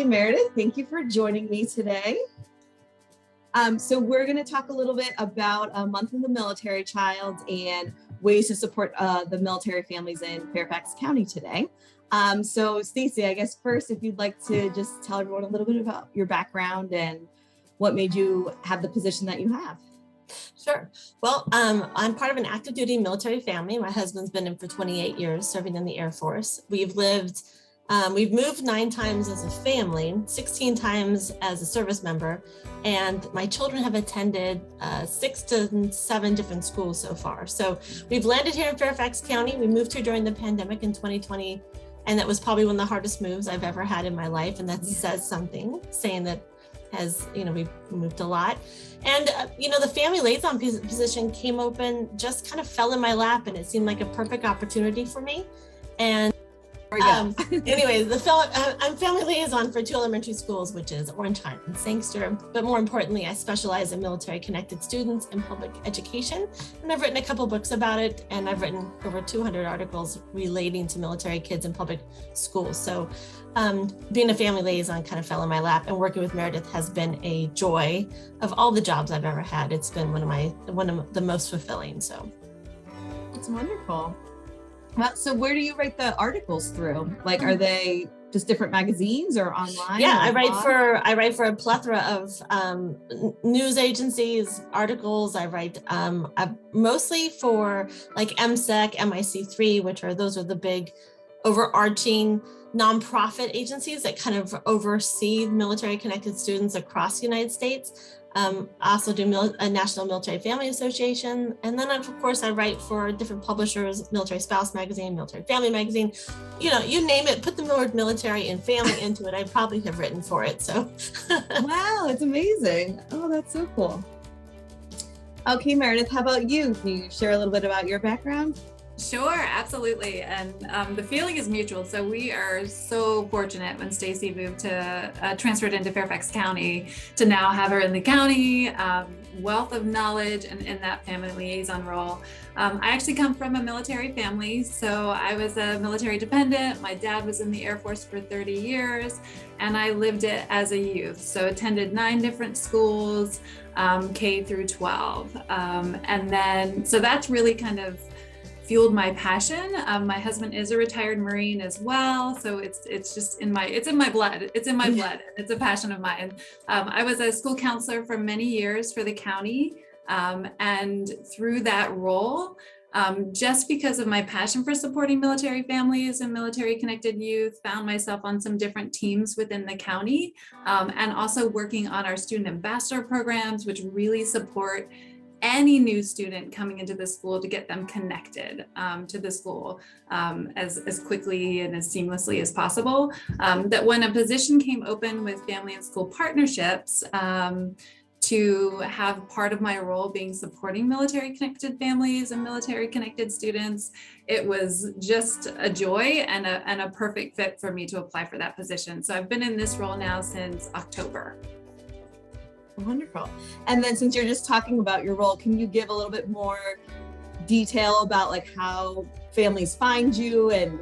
and Meredith. Thank you for joining me today. So we're going to talk a little bit about a month in the military child and ways to support the military families in Fairfax County today. So Stacy, I guess first, if you'd like to just tell everyone a little bit about your background and what made you have the position that you have. Sure. Well, I'm part of an active duty military family. My husband's been in for 28 years serving in the Air Force. We've moved 9 times as a family, 16 times as a service member, and my children have attended 6 to 7 different schools so far. So we've landed here in Fairfax County. We moved here during the pandemic in 2020, and that was probably one of the hardest moves I've ever had in my life. And that says something, saying that we've moved a lot. And, the family liaison position came open, just kind of fell in my lap, and it seemed like a perfect opportunity for me. And anyways, I'm family liaison for 2 elementary schools, which is Orange Highland and Sangster. But more importantly, I specialize in military connected students and public education. And I've written a couple books about it, and I've written over 200 articles relating to military kids in public schools. So being a family liaison kind of fell in my lap, and working with Meredith has been a joy. Of all the jobs I've ever had, it's been one of the most fulfilling. So it's wonderful. Well, so where do you write the articles through? Like, are they just different magazines or online? Yeah, I write for a plethora of news agencies, articles. I write mostly for like MSEC, MIC3, those are the big overarching nonprofit agencies that kind of oversee military connected students across the United States. I also do a National Military Family Association. And then of course I write for different publishers, Military Spouse Magazine, Military Family Magazine, you name it, put the word military and family into it, I probably have written for it, so. Wow, it's amazing. Oh, that's so cool. Okay, Meredith, how about you? Can you share a little bit about your background? Sure, absolutely. And the feeling is mutual. So we are so fortunate when Stacy moved to transferred into Fairfax County to now have her in the county, wealth of knowledge and in that family liaison role. I actually come from a military family. So I was a military dependent. My dad was in the Air Force for 30 years, and I lived it as a youth. So attended 9 different schools, K through 12. And then, so that's really kind of fueled my passion. My husband is a retired Marine as well, so it's just in my blood. It's in my blood. It's a passion of mine. I was a school counselor for many years for the county, and through that role, just because of my passion for supporting military families and military connected youth, found myself on some different teams within the county, and also working on our student ambassador programs, which really support any new student coming into the school to get them connected to the school as quickly and as seamlessly as possible. That when a position came open with family and school partnerships, to have part of my role being supporting military connected families and military connected students, it was just a joy and a perfect fit for me to apply for that position. So I've been in this role now since October. Wonderful. And then since you're just talking about your role, can you give a little bit more detail about like how families find you and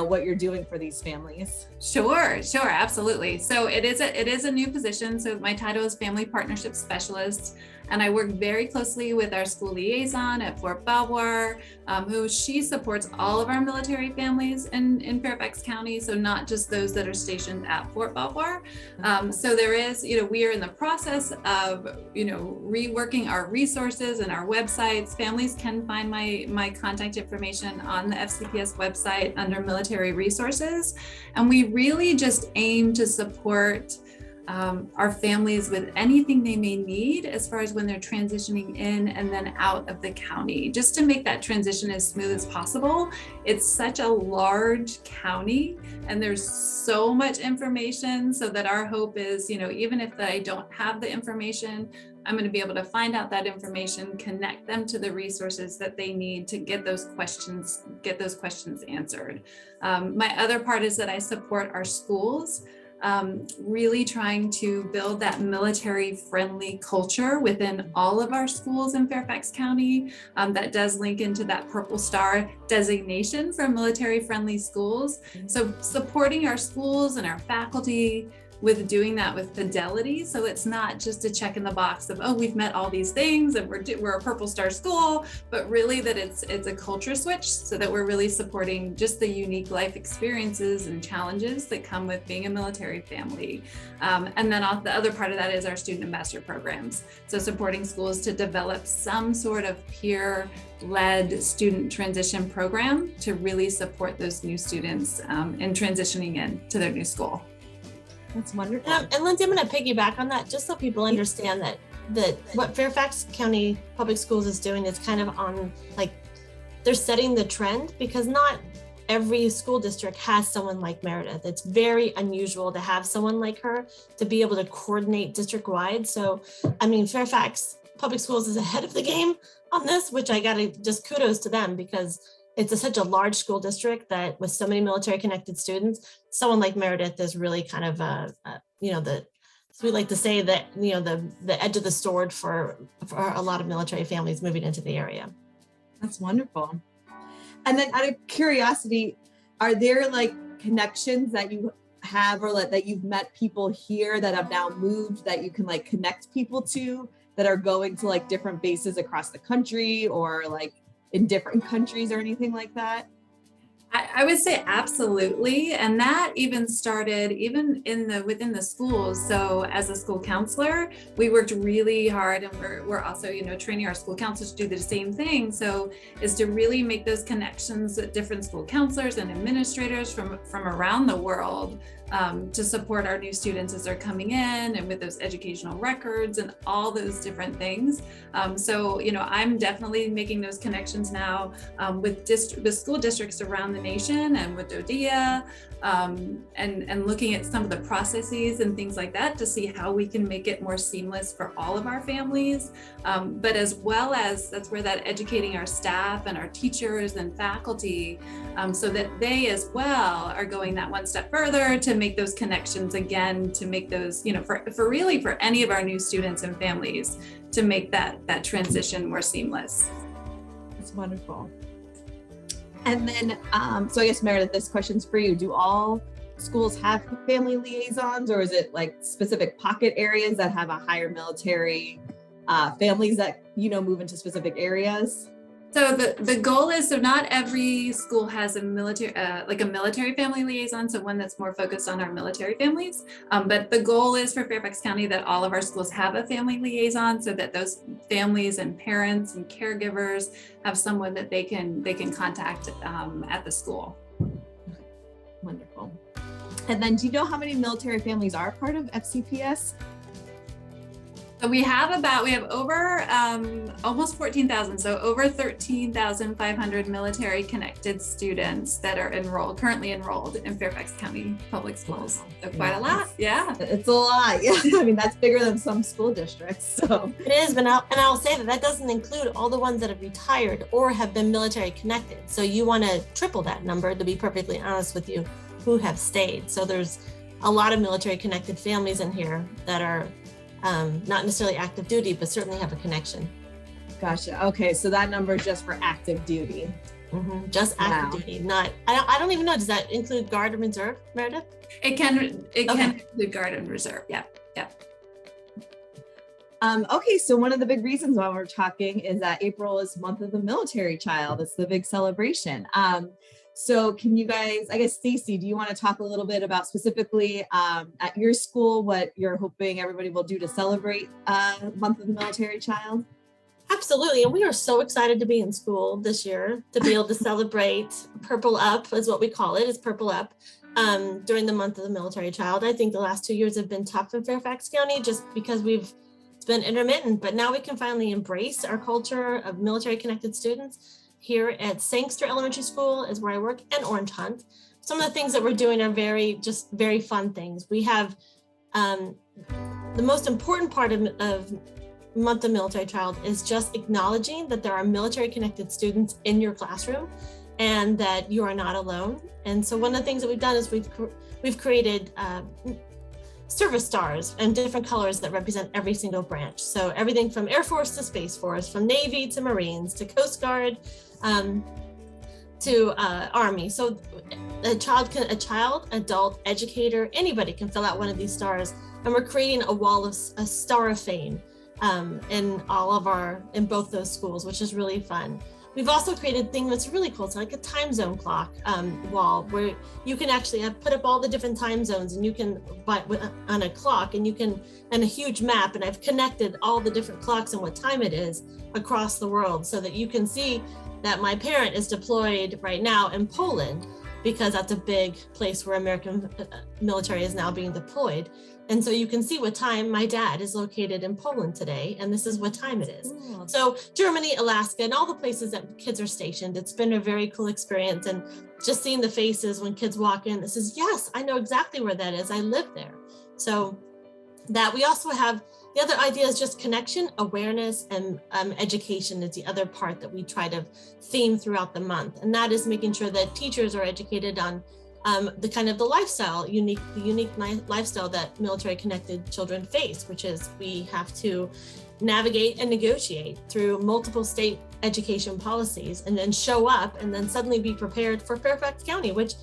what you're doing for these families? Sure, absolutely. So it is a new position. So my title is Family Partnership Specialist, and I work very closely with our school liaison at Fort Belvoir, she supports all of our military families in Fairfax County. So not just those that are stationed at Fort Belvoir. So there is, we are in the process of, reworking our resources and our websites. Families can find my contact information on the FCPS website under military resources. And we really just aim to support our families with anything they may need as far as when they're transitioning in and then out of the county, just to make that transition as smooth as possible. It's such a large county and there's so much information, so that our hope is, even if I don't have the information, I'm going to be able to find out that information, connect them to the resources that they need to get those questions answered. My other part is that I support our schools. Really trying to build that military-friendly culture within all of our schools in Fairfax County. That does link into that Purple Star designation for military-friendly schools. So supporting our schools and our faculty, with doing that with fidelity. So it's not just a check in the box of, oh, we've met all these things and we're a Purple Star school, but really that it's a culture switch, so that we're really supporting just the unique life experiences and challenges that come with being a military family. And then the other part of that is our student ambassador programs. So supporting schools to develop some sort of peer-led student transition program to really support those new students in transitioning in to their new school. That's wonderful. And Lindsay, I'm going to piggyback on that just so people understand that what Fairfax County Public Schools is doing is kind of on, like, they're setting the trend, because not every school district has someone like Meredith. It's very unusual to have someone like her to be able to coordinate district-wide. So, I mean, Fairfax Public Schools is ahead of the game on this, which I got to just kudos to them, because it's such a large school district that with so many military connected students, someone like Meredith is really kind of so we like to say that, the edge of the sword for a lot of military families moving into the area. That's wonderful. And then out of curiosity, are there like connections that you have, or that you've met people here that have now moved that you can like connect people to, that are going to like different bases across the country, or like in different countries or anything like that? I would say absolutely. And that even started within the schools. So as a school counselor, we worked really hard, and we're also, training our school counselors to do the same thing. So is to really make those connections with different school counselors and administrators from around the world, to support our new students as they're coming in, and with those educational records and all those different things. So, I'm definitely making those connections now with school districts around the nation, and with DODEA, and looking at some of the processes and things like that to see how we can make it more seamless for all of our families. But as well as that's where that educating our staff and our teachers and faculty, so that they as well are going that one step further to make those connections again, to make those, for any of our new students and families, to make that transition more seamless. That's wonderful. And then, so I guess Meredith, this question's for you. Do all schools have family liaisons, or is it like specific pocket areas that have a higher military families that, move into specific areas? So the goal is, so not every school has a military, like a military family liaison, so one that's more focused on our military families. But the goal is for Fairfax County that all of our schools have a family liaison, so that those families and parents and caregivers have someone that they can contact at the school. Wonderful. And then, do you know how many military families are part of FCPS? So we have over almost 14,000, so over 13,500 military connected students that are currently enrolled in Fairfax County Public Schools. So quite a lot, yeah. It's a lot, yeah. I mean, that's bigger than some school districts, so. It is, and I'll say that doesn't include all the ones that have retired or have been military connected. So you want to triple that number, to be perfectly honest with you, who have stayed. So there's a lot of military connected families in here that are not necessarily active duty, but certainly have a connection. Gotcha. Okay, so that number is just for active duty. Mm-hmm. Just active duty, not. I don't even know. Does that include Guard and Reserve, Meredith? It can include Guard and Reserve. Yeah. Okay, so one of the big reasons why we're talking is that April is Month of the Military Child. It's the big celebration. So can you guys, I guess, Stacy, do you want to talk a little bit about specifically at your school, what you're hoping everybody will do to celebrate Month of the Military Child? Absolutely. And we are so excited to be in school this year, to be able to celebrate Purple Up, is what we call it, is Purple Up, during the Month of the Military Child. I think the last 2 years have been tough in Fairfax County just because it's been intermittent, but now we can finally embrace our culture of military connected students. Here at Sangster Elementary School is where I work, and Orange Hunt. Some of the things that we're doing are very fun things. We have the most important part of Month of Military Child is just acknowledging that there are military connected students in your classroom and that you are not alone. And so one of the things that we've done is we've created service stars and different colors that represent every single branch. So everything from Air Force to Space Force, from Navy to Marines to Coast Guard, to Army. So a child, adult, educator, anybody can fill out one of these stars. And we're creating a star of fame in both those schools, which is really fun. We've also created a thing that's really cool. It's like a time zone clock wall where you can actually put up all the different time zones, and you can on a clock, and a huge map. And I've connected all the different clocks and what time it is across the world, so that you can see that my parent is deployed right now in Poland, because that's a big place where American military is now being deployed. And so you can see what time my dad is located in Poland today, and this is what time it is. Cool. So Germany, Alaska, and all the places that kids are stationed, it's been a very cool experience. And just seeing the faces when kids walk in, this is, yes, I know exactly where that is. I live there. So that we also have, the other idea is just connection, awareness, and education is the other part that we try to theme throughout the month. And that is making sure that teachers are educated on the lifestyle, unique lifestyle that military connected children face, which is we have to navigate and negotiate through multiple state education policies, and then show up and then suddenly be prepared for Fairfax County, which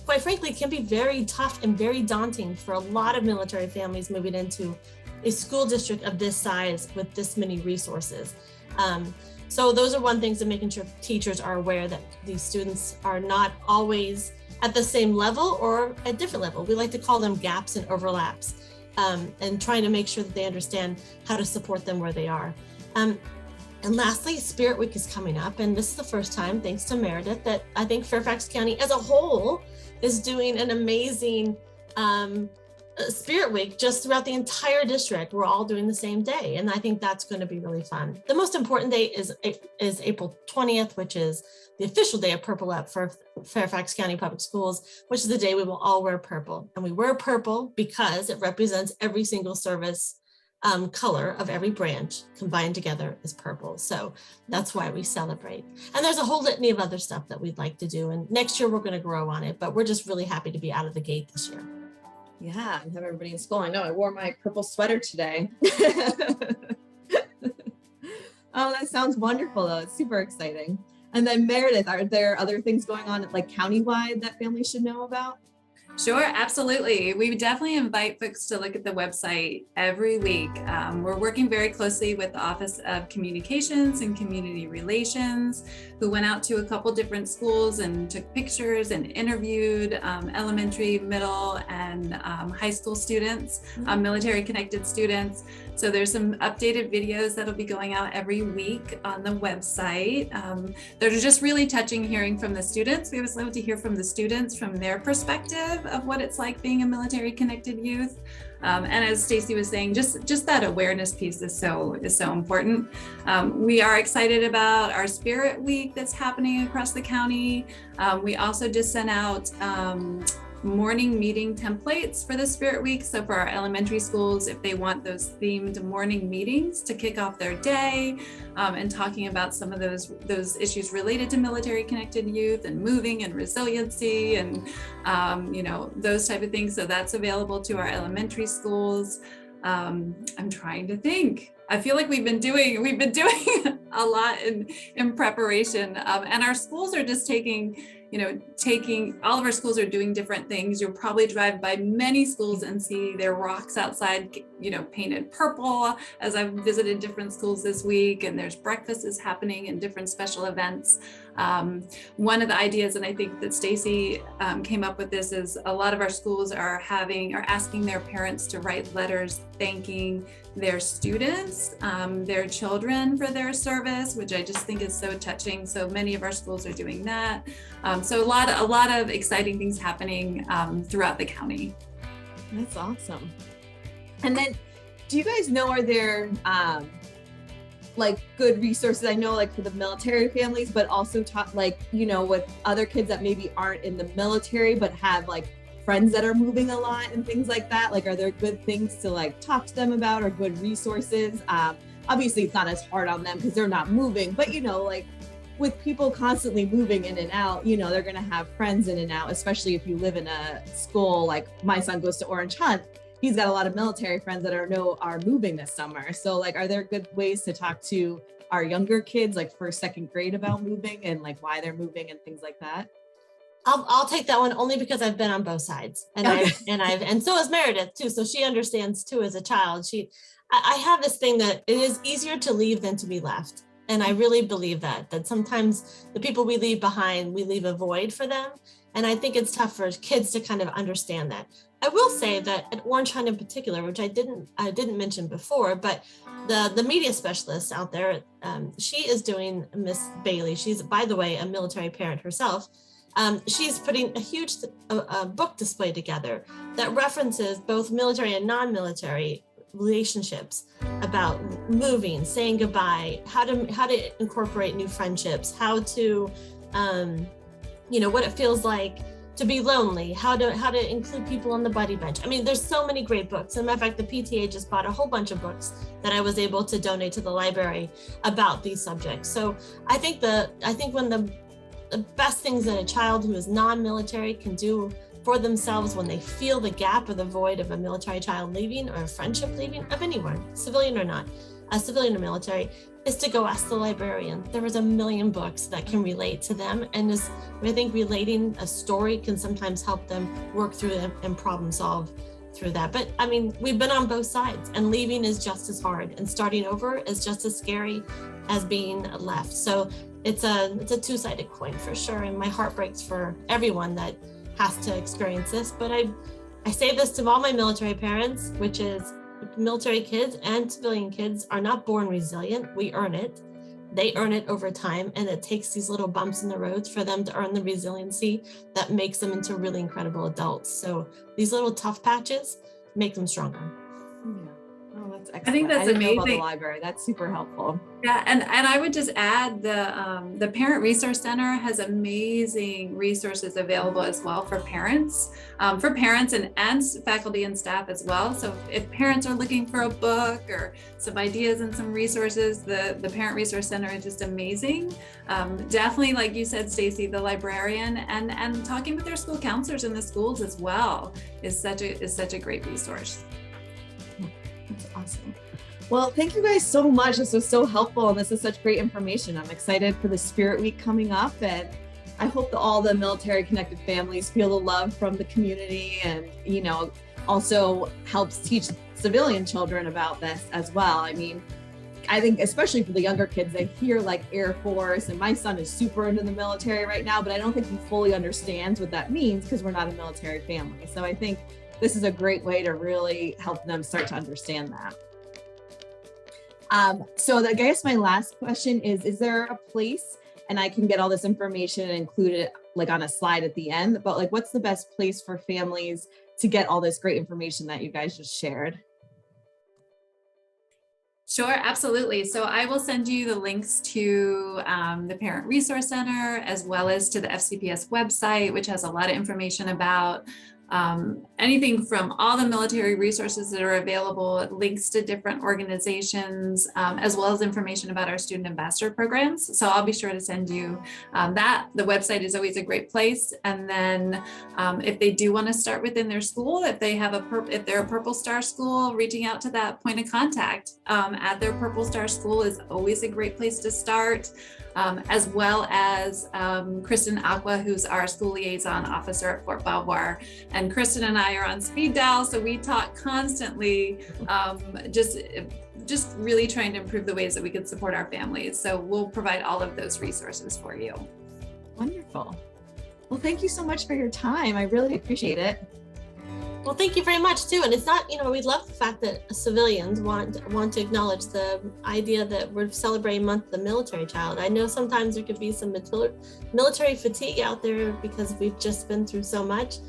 quite frankly can be very tough and very daunting for a lot of military families moving into a school district of this size with this many resources. So those are one things, of making sure teachers are aware that these students are not always at the same level or a different level. We like to call them gaps and overlaps, and trying to make sure that they understand how to support them where they are. And lastly, Spirit Week is coming up, and this is the first time, thanks to Meredith, that I think Fairfax County as a whole is doing an amazing Spirit Week just throughout the entire district. We're all doing the same day, and I think that's going to be really fun. The most important day is April 20th, which is the official day of Purple Up for Fairfax County Public Schools, which is the day we will all wear purple. And we wear purple because it represents every single service color of every branch combined together is purple. So that's why we celebrate. And there's a whole litany of other stuff that we'd like to do. And next year we're going to grow on it, but we're just really happy to be out of the gate this year. Yeah, and have everybody in school. I know I wore my purple sweater today. Oh, that sounds wonderful though. It's super exciting. And then Meredith, are there other things going on like countywide that families should know about? Sure, absolutely. We definitely invite folks to look at the website every week. We're working very closely with the Office of Communications and Community Relations, who went out to a couple different schools and took pictures and interviewed elementary, middle, and high school students, military connected students. So there's some updated videos that'll be going out every week on the website. They're just really touching, hearing from the students. We always love to hear from the students, from their perspective of what it's like being a military connected youth. And as Stacy was saying, just that awareness piece is so important. We are excited about our Spirit Week that's happening across the county. We also just sent out morning meeting templates for the Spirit Week. So for our elementary schools, if they want those themed morning meetings to kick off their day, and talking about some of those issues related to military connected youth and moving and resiliency and those type of things. So that's available to our elementary schools. I'm trying to think. I feel like we've been doing a lot in preparation, and our schools are just taking all of our schools are doing different things. You'll probably drive by many schools and see their rocks outside, painted purple, as I've visited different schools this week, and there's breakfasts happening and different special events. One of the ideas, and I think that Stacy came up with this, is a lot of our schools are asking their parents to write letters thanking their students, their children, for their service, which I just think is so touching. So many of our schools are doing that. So a lot of exciting things happening throughout the county. That's awesome. And then, do you guys know, are there good resources? I know for the military families, but also with other kids that maybe aren't in the military but have friends that are moving a lot and things like that. Are there good things to talk to them about, or good resources? Obviously it's not as hard on them because they're not moving, but with people constantly moving in and out, they're going to have friends in and out, especially if you live in a school. My son goes to Orange Hunt. He's got a lot of military friends that are moving this summer. So are there good ways to talk to our younger kids, like first, second grade, about moving and like why they're moving and things like that? I'll take that one only because I've been on both sides, and and so has Meredith too. So she understands too as a child. I have this thing that it is easier to leave than to be left. And I really believe that sometimes the people we leave behind, we leave a void for them. And I think it's tough for kids to kind of understand that. I will say that at Orange Hunt in particular, which I didn't mention before, but the media specialist out there, she is doing Miss Bailey. She's, by the way, a military parent herself. She's putting a huge book display together that references both military and non-military relationships about moving, saying goodbye, how to incorporate new friendships, how to, what it feels like to be lonely, how to include people on the buddy bench. I mean, there's so many great books. As a matter of fact, the PTA just bought a whole bunch of books that I was able to donate to the library about these subjects. So I think when the best things that a child who is non-military can do for themselves when they feel the gap or the void of a military child leaving or a friendship leaving, of anyone, civilian or not, a civilian or military, is to go ask the librarian. There is a million books that can relate to them. And I think relating a story can sometimes help them work through it and problem solve through that. But I mean, we've been on both sides, and leaving is just as hard, and starting over is just as scary as being left. So it's a two-sided coin for sure. And my heart breaks for everyone that has to experience this. But I say this to all my military parents, which is military kids and civilian kids are not born resilient. We earn it. They earn it over time. And it takes these little bumps in the roads for them to earn the resiliency that makes them into really incredible adults. So these little tough patches make them stronger. Yeah. Oh, that's excellent. I think that's didn't know amazing. about the library. That's super helpful. Yeah, and I would just add the Parent Resource Center has amazing resources available as well for parents and faculty and staff as well. So if parents are looking for a book or some ideas and some resources, the Parent Resource Center is just amazing. Definitely, like you said, Stacy, the librarian and talking with their school counselors in the schools as well is such a great resource. That's awesome. Well, thank you guys so much. This was so helpful, and this is such great information. I'm excited for the Spirit Week coming up, and I hope that all the military connected families feel the love from the community, and also helps teach civilian children about this as well. I mean, I think especially for the younger kids, they hear like Air Force, and my son is super into the military right now, but I don't think he fully understands what that means because we're not a military family. So I think this is a great way to really help them start to understand that. So I guess my last question is there a place, and I can get all this information and include it like on a slide at the end, but like what's the best place for families to get all this great information that you guys just shared? Sure, absolutely. So I will send you the links to the Parent Resource Center, as well as to the FCPS website, which has a lot of information about anything from all the military resources that are available, links to different organizations, as well as information about our student ambassador programs. So I'll be sure to send you that. The website is always a great place. And then if they do want to start within their school, if they're a Purple Star school, reaching out to that point of contact at their Purple Star school is always a great place to start. As well as Kristen Aqua, who's our school liaison officer at Fort Belvoir. And Kristen and I are on speed dial, so we talk constantly, just really trying to improve the ways that we can support our families. So we'll provide all of those resources for you. Wonderful. Well, thank you so much for your time. I really appreciate it. Well, thank you very much too. And it's not, we love the fact that civilians want to acknowledge the idea that we're celebrating Month of the Military Child. I know sometimes there could be some military fatigue out there because we've just been through so much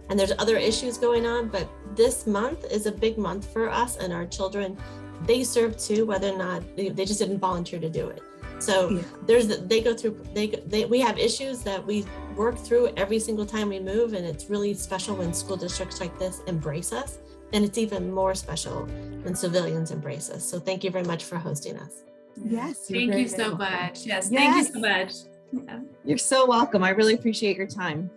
and there's other issues going on, but this month is a big month for us and our children. They serve too, whether or not they just didn't volunteer to do it. So yeah. We have issues that we work through every single time we move, and it's really special when school districts like this embrace us, and it's even more special when civilians embrace us. So thank you very much for hosting us. Yes. Thank you so much. Yes, thank you so much. Yeah. You're so welcome. I really appreciate your time.